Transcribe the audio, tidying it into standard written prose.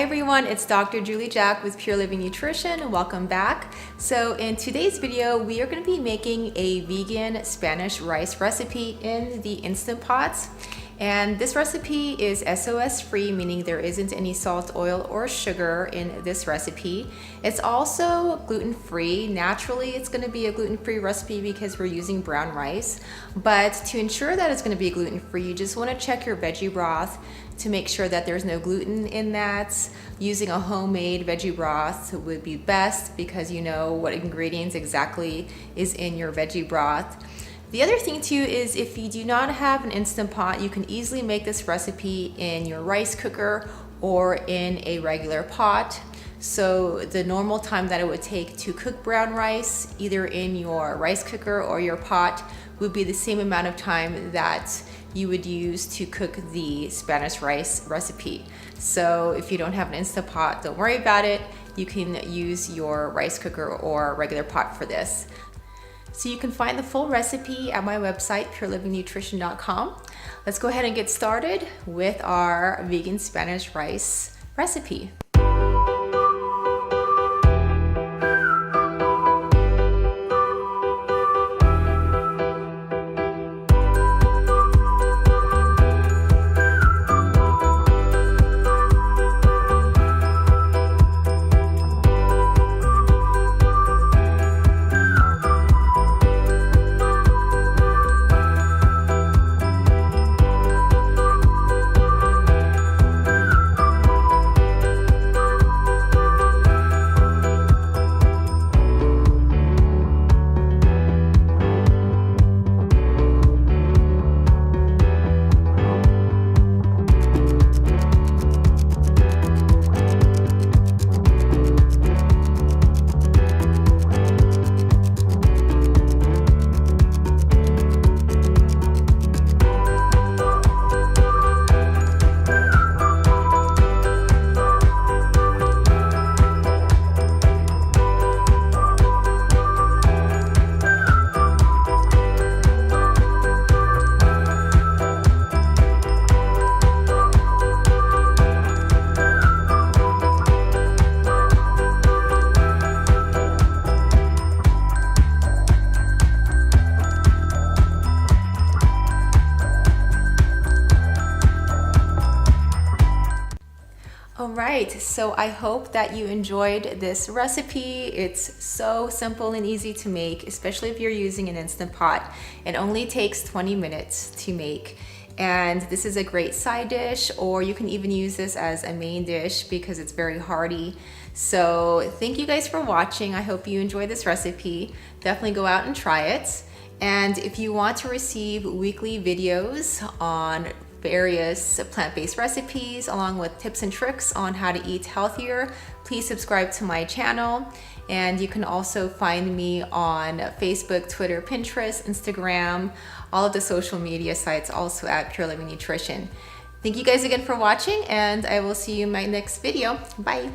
everyone, it's Dr. Julie Jack with Pure Living Nutrition. Welcome back. So in today's video, we are going to be making a vegan Spanish rice recipe in the Instant Pot. And this recipe is SOS-free, meaning there isn't any salt, oil, or sugar in this recipe. It's also gluten-free. Naturally, it's going to be a gluten-free recipe because we're using brown rice. But to ensure that it's going to be gluten-free, you just want to check your veggie broth to make sure that there's no gluten in that. Using a homemade veggie broth would be best because you know what ingredients exactly is in your veggie broth. The other thing too is if you do not have an Instant Pot, you can easily make this recipe in your rice cooker or in a regular pot. So the normal time that it would take to cook brown rice, either in your rice cooker or your pot, would be the same amount of time that you would use to cook the Spanish rice recipe. So if you don't have an Instant Pot, don't worry about it. You can use your rice cooker or regular pot for this. So you can find the full recipe at my website, purelivingnutrition.com. Let's go ahead and get started with our vegan Spanish rice recipe. Alright, so I hope that you enjoyed this recipe. It's so simple and easy to make, especially if you're using an Instant Pot. It only takes 20 minutes to make. And this is a great side dish, or you can even use this as a main dish because it's very hearty. So thank you guys for watching. I hope you enjoyed this recipe. Definitely go out and try it. And if you want to receive weekly videos on various plant-based recipes along with tips and tricks on how to eat healthier, please subscribe to my channel. And you can also find me on Facebook, Twitter, Pinterest, Instagram, all of the social media sites, also at Pure Living Nutrition. Thank you guys again for watching, and I will see you in my next video. Bye.